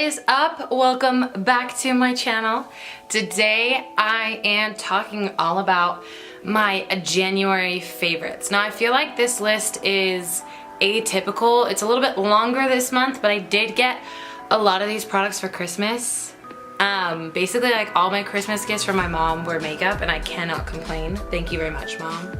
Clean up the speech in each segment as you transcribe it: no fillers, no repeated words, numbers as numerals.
is up? Welcome back to my channel. Today I am talking all about my January favorites. Now I feel like this list is atypical. It's a little bit longer this month, but I did get a lot of these products for Christmas. Basically like all my Christmas gifts from my mom were makeup and I cannot complain. Thank you very much, Mom.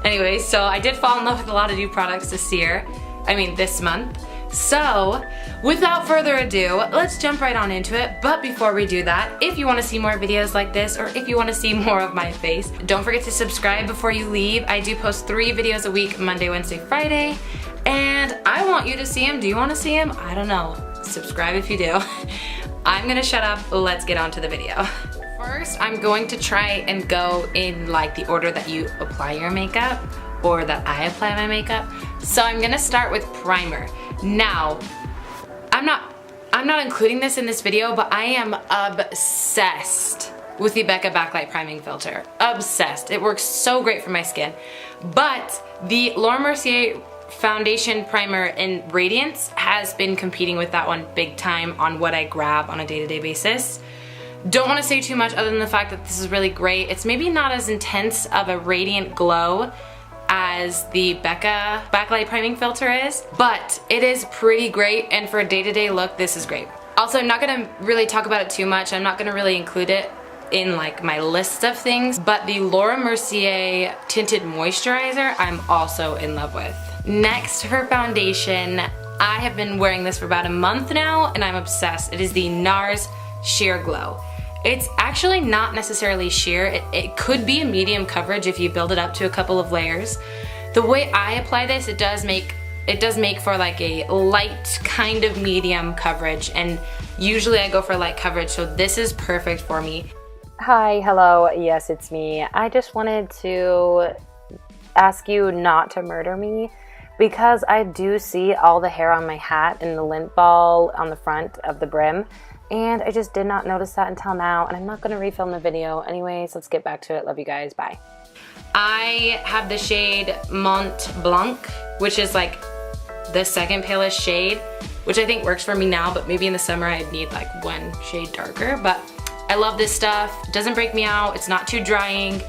Anyway, so I did fall in love with a lot of new products this month. So, without further ado, let's jump right on into it. But before we do that, if you want to see more videos like this or if you want to see more of my face, don't forget to subscribe before you leave. I do post 3 videos a week, Monday, Wednesday, Friday, and I want you to see them. Do you want to see them? I don't know. Subscribe if you do. I'm gonna shut up. Let's get on to the video. First, I'm going to try and go in like the order that you apply your makeup or that I apply my makeup. So I'm gonna start with primer. Now, I'm not including this in this video, but I am obsessed with the Becca Backlight Priming Filter. Obsessed. It works so great for my skin. But the Mercier Foundation Primer in Radiance has been competing with that one big time on what I grab on a day-to-day basis. Don't want to say too much other than the fact that this is really great. It's maybe not as intense of a radiant glow as the Becca Backlight Priming Filter is, but it is pretty great, and for a day-to-day look, this is great. Also, I'm not gonna really talk about it too much. I'm not gonna really include it in like my list of things, but the Mercier Tinted Moisturizer, I'm also in love with. Next for foundation, I have been wearing this for about a month now, and I'm obsessed. It is the NARS Sheer Glow. It's actually not necessarily sheer. It could be a medium coverage if you build it up to a couple of layers. The way I apply this, it does make for like a light kind of medium coverage, and usually I go for light coverage, so this is perfect for me. Hi, hello, yes, it's me. I just wanted to ask you not to murder me because I do see all the hair on my hat and the lint ball on the front of the brim. And I just did not notice that until now, and I'm not gonna refilm the video. Anyways, let's get back to it. Love you guys, bye. I have the shade Mont Blanc, which is like the second palest shade, which I think works for me now, but maybe in the summer I'd need like one shade darker. But I love this stuff. It doesn't break me out. It's not too drying,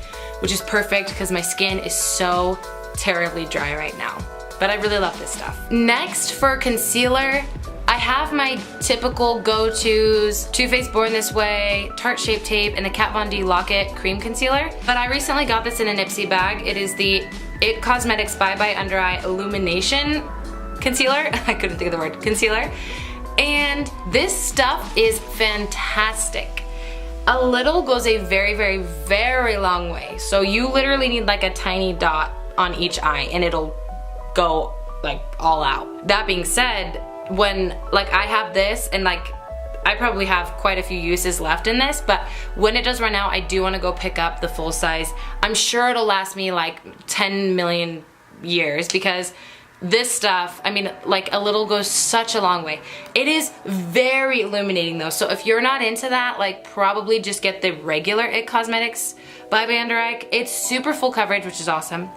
which is perfect because my skin is so terribly dry right now. But I really love this stuff. Next for concealer, I have my typical go-tos, Too Faced Born This Way, Tarte Shape Tape, and the Kat Von D Lock-It Cream Concealer. But I recently got this in a Nipsey bag. It is the It Cosmetics Bye Bye Under Eye Illumination Concealer. I couldn't think of the word, concealer. And this stuff is fantastic. A little goes a very, very, very long way. So you literally need like a tiny dot on each eye and it'll go like all out. That being said, when like I have this and like I probably have quite a few uses left in this, but when it does run out, I do want to go pick up the full size. I'm sure it'll last me like 10 million years because this stuff, I mean, like a little goes such a long way. It is very illuminating though, so if you're not into that, like probably just get the regular It Cosmetics Bye Bye Under Eye. It's super full coverage, which is awesome.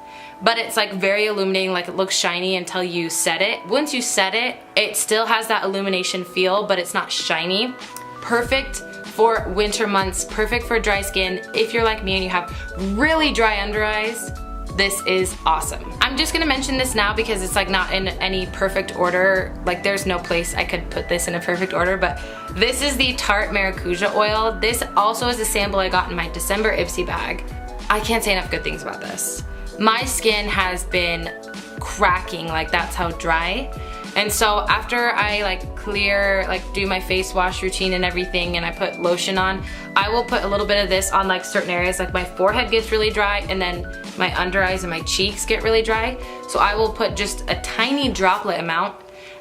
But it's like very illuminating, like it looks shiny until you set it. Once you set it, it still has that illumination feel, but it's not shiny. Perfect for winter months, perfect for dry skin. If you're like me and you have really dry under eyes, this is awesome. I'm just gonna mention this now because it's like not in any perfect order. Like there's no place I could put this in a perfect order, but this is the Tarte Maracuja Oil. This also is a sample I got in my December Ipsy bag. I can't say enough good things about this. My skin has been cracking, like that's how dry. And so after I like clear, like do my face wash routine and everything and I put lotion on, I will put a little bit of this on like certain areas, like my forehead gets really dry and then my under eyes and my cheeks get really dry. So I will put just a tiny droplet amount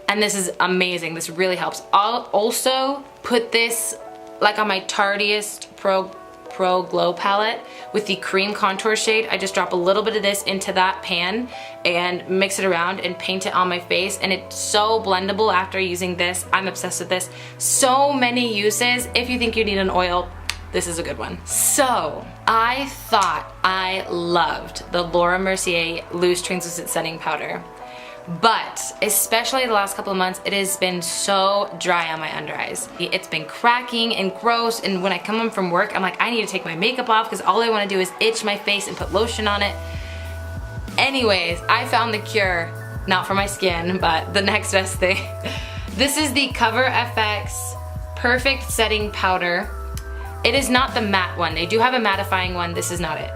and this is amazing. This really helps. I'll also put this like on my Tarteist Pro Glow palette with the cream contour shade. I just drop a little bit of this into that pan and mix it around and paint it on my face, and it's so blendable after using this. I'm obsessed with this. So many uses. If you think you need an oil, this is a good one. So I thought I loved the Mercier Loose Translucent Setting Powder. but especially the last couple of months, it has been so dry on my under eyes. It's been cracking and gross, and when I come home from work, I'm like, I need to take my makeup off because all I want to do is itch my face and put lotion on it. Anyways, I found the cure, not for my skin, but the next best thing. This is the Cover FX Perfect Setting Powder. It is not the matte one. They do have a mattifying one. This is not it.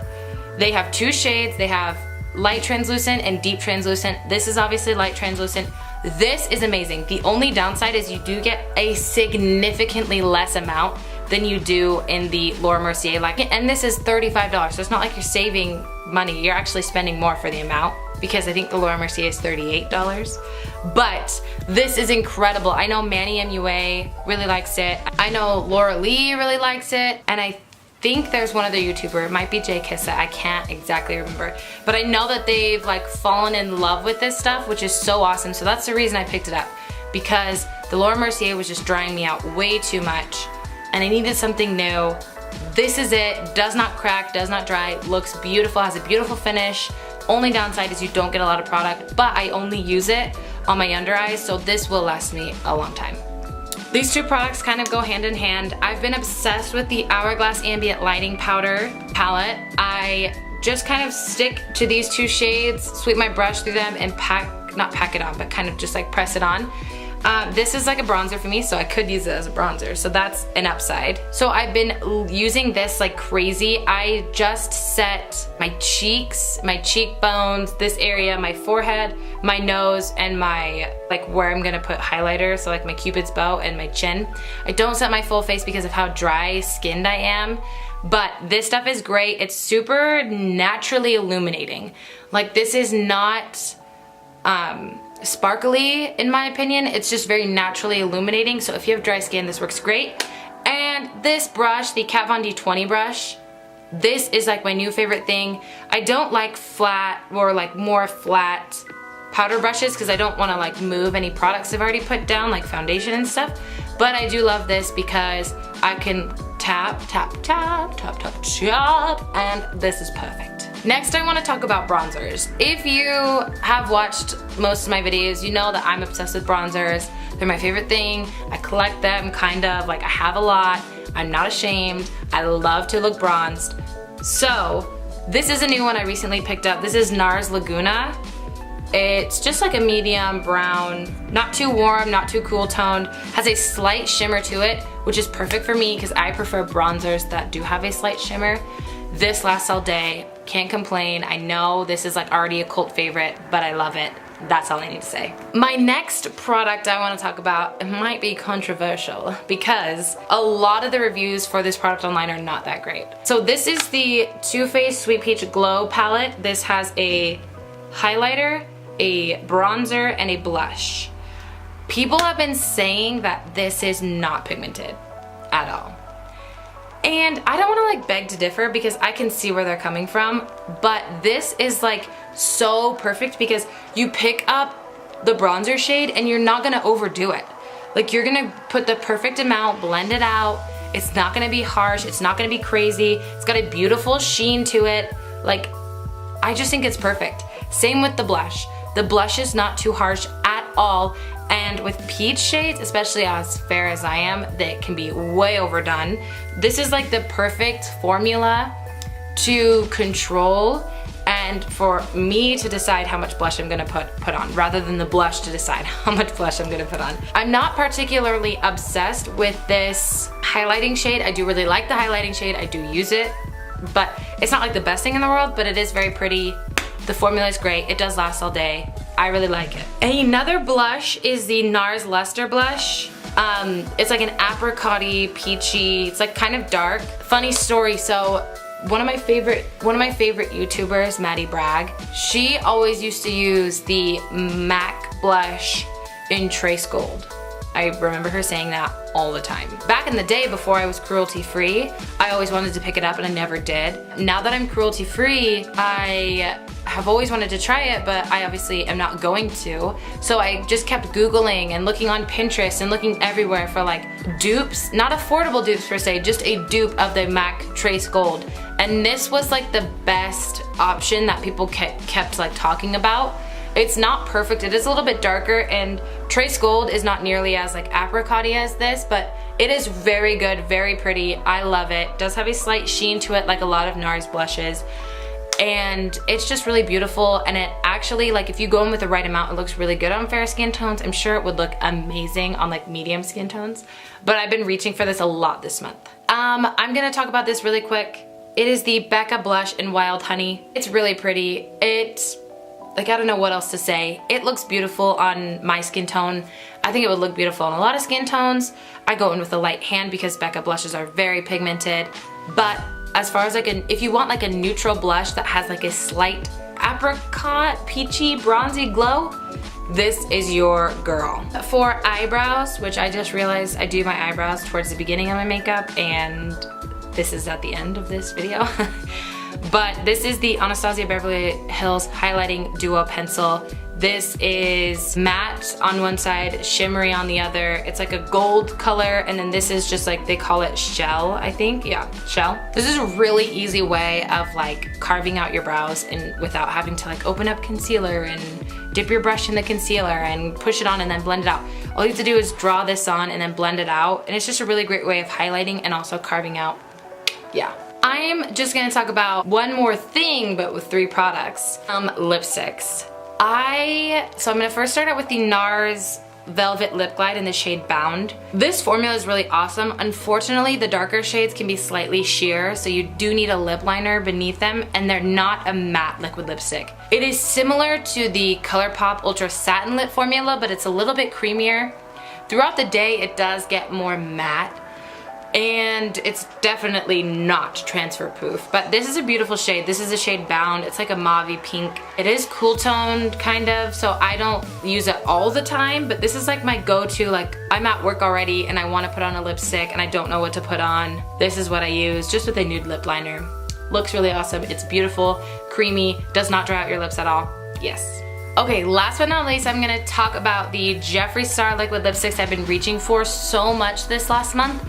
They have two shades. They have light translucent and deep translucent. This is obviously light translucent. This is amazing. The only downside is you do get a significantly less amount than you do in the Laura Mercier line. And this is $35, so it's not like you're saving money. You're actually spending more for the amount, because I think the Laura Mercier is $38. But this is incredible. I know Manny MUA really likes it. I know Laura Lee really likes it. And I think there's one other YouTuber, it might be Jay Kissa, I can't exactly remember. But I know that they've like fallen in love with this stuff, which is so awesome. So that's the reason I picked it up, because the Laura Mercier was just drying me out way too much and I needed something new. This is it. Does not crack, does not dry, looks beautiful, has a beautiful finish. Only downside is you don't get a lot of product, but I only use it on my under eyes, so this will last me a long time. These two products kind of go hand in hand. I've been obsessed with the Hourglass Ambient Lighting Powder palette. I just kind of stick to these two shades, sweep my brush through them, and not pack it on, but kind of just like press it on. This is like a bronzer for me, so I could use it as a bronzer, so that's an upside. So I've been using this like crazy. I just set my cheeks, my cheekbones, this area, my forehead, my nose, and my, like where I'm gonna put highlighter, so like my cupid's bow and my chin. I don't set my full face because of how dry skinned I am, but this stuff is great. It's super naturally illuminating. Like this is not, sparkly in my opinion. It's just very naturally illuminating, so if you have dry skin, this works great. And this brush, the Kat Von D 20 brush, this is like my new favorite thing. I don't like flat or like more flat powder brushes because I don't want to like move any products I've already put down, like foundation and stuff, but I do love this because I can tap, tap, tap, tap, tap, tap, and this is perfect. Next, I want to talk about bronzers. If you have watched most of my videos, you know that I'm obsessed with bronzers. They're my favorite thing. I collect them, kind of, like I have a lot. I'm not ashamed. I love to look bronzed. So, this is a new one I recently picked up. This is NARS Laguna. It's just like a medium brown, not too warm, not too cool toned, has a slight shimmer to it, which is perfect for me because I prefer bronzers that do have a slight shimmer. This lasts all day, can't complain. I know this is like already a cult favorite, but I love it. That's all I need to say. My next product I want to talk about, it might be controversial because a lot of the reviews for this product online are not that great. So this is the Too Faced Sweet Peach Glow palette. This has a highlighter, a bronzer, and a blush. People have been saying that this is not pigmented at all. And I don't want to like beg to differ because I can see where they're coming from, but this is like so perfect because you pick up the bronzer shade and you're not gonna overdo it. Like you're gonna put the perfect amount, blend it out. It's not gonna be harsh, it's not gonna be crazy. It's got a beautiful sheen to it. Like, I just think it's perfect. Same with the blush. The blush is not too harsh at all. And with peach shades, especially as fair as I am, that can be way overdone. This is like the perfect formula to control and for me to decide how much blush I'm gonna put on, rather than the blush to decide how much blush I'm gonna put on. I'm not particularly obsessed with this highlighting shade. I do really like the highlighting shade, I do use it, but it's not like the best thing in the world, but it is very pretty. The formula is great, it does last all day. I really like it. Another blush is the NARS Luster blush. It's like an apricot-y, peachy, it's like kind of dark. Funny story, so one of my favorite YouTubers, Maddie Bragg, she always used to use the MAC blush in Trace Gold. I remember her saying that all the time. Back in the day before I was cruelty-free, I always wanted to pick it up and I never did. Now that I'm cruelty-free, I have always wanted to try it, but I obviously am not going to. So I just kept Googling and looking on Pinterest and looking everywhere for like dupes, not affordable dupes per se, just a dupe of the MAC Trace Gold. And this was like the best option that people kept like talking about. It's not perfect. It is a little bit darker, and Trace Gold is not nearly as like apricot-y as this, but it is very good, very pretty. I love it. It does have a slight sheen to it like a lot of NARS blushes. And it's just really beautiful, and it actually, like, if you go in with the right amount, it looks really good on fair skin tones. I'm sure it would look amazing on like medium skin tones, but I've been reaching for this a lot this month. I'm gonna talk about this really quick. It is the Becca blush in Wild Honey. It's really pretty. It's like, I don't know what else to say. It looks beautiful on my skin tone. I think it would look beautiful on a lot of skin tones. I go in with a light hand because Becca blushes are very pigmented, but as far as like if you want like a neutral blush that has like a slight apricot, peachy, bronzy glow, this is your girl. For eyebrows, which I just realized I do my eyebrows towards the beginning of my makeup, and this is at the end of this video. But this is the Anastasia Beverly Hills Highlighting Duo Pencil. This is matte on one side, shimmery on the other. It's like a gold color, and then this is just like, they call it shell, I think. Yeah, shell. This is a really easy way of like carving out your brows and without having to like open up concealer and dip your brush in the concealer and push it on and then blend it out. All you have to do is draw this on and then blend it out, and it's just a really great way of highlighting and also carving out. Yeah. I'm just gonna talk about one more thing, but with 3 products. Lipsticks. So I'm gonna first start out with the NARS Velvet Lip Glide in the shade Bound. This formula is really awesome. Unfortunately, the darker shades can be slightly sheer, so you do need a lip liner beneath them, and they're not a matte liquid lipstick. It is similar to the ColourPop Ultra Satin Lip formula, but it's a little bit creamier. Throughout the day, it does get more matte, and it's definitely not transfer proof, but this is a beautiful shade. This is a shade Bound. It's like a mauve-y pink. It is cool toned kind of, so I don't use it all the time, but this is like my go-to. Like, I'm at work already and I want to put on a lipstick and I don't know what to put on. This is what I use, just with a nude lip liner. Looks really awesome. It's beautiful, creamy, does not dry out your lips at all. Yes. Okay, last but not least, I'm gonna talk about the Jeffree Star liquid lipsticks I've been reaching for so much this last month.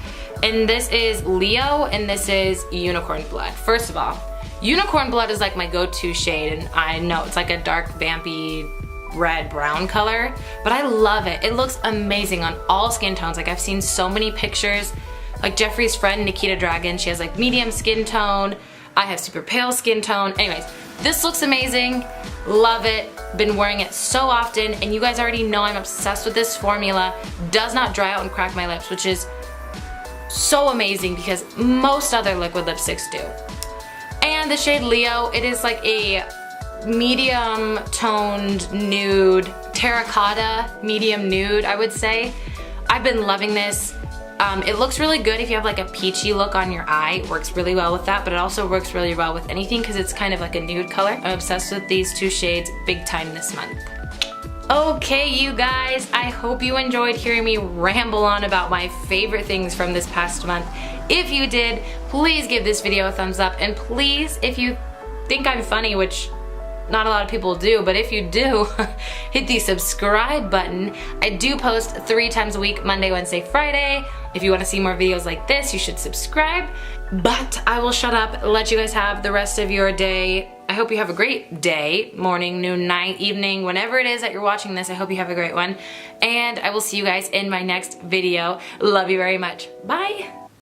And this is Leo, and this is Unicorn Blood. First of all, Unicorn Blood is like my go-to shade, and I know it's like a dark, vampy, red-brown color, but I love it. It looks amazing on all skin tones. Like, I've seen so many pictures. Like Jeffree's friend, Nikita Dragon, she has like medium skin tone. I have super pale skin tone. Anyways, this looks amazing. Love it. Been wearing it so often, and you guys already know I'm obsessed with this formula. Does not dry out and crack my lips, which is so amazing because most other liquid lipsticks do. And the shade Leo, it is like a medium toned nude, terracotta medium nude, I would say. I've been loving this. It looks really good if you have like a peachy look on your eye. It works really well with that, but it also works really well with anything because it's kind of like a nude color. I'm obsessed with these 2 shades big time this month. Okay, you guys, I hope you enjoyed hearing me ramble on about my favorite things from this past month. If you did, please give this video a thumbs up, and please, if you think I'm funny, which not a lot of people do, but if you do, hit the subscribe button. I do post 3 times a week, Monday, Wednesday, Friday. If you want to see more videos like this, you should subscribe. But I will shut up, let you guys have the rest of your day. I hope you have a great day, morning, noon, night, evening, whenever it is that you're watching this. I hope you have a great one. And I will see you guys in my next video. Love you very much. Bye.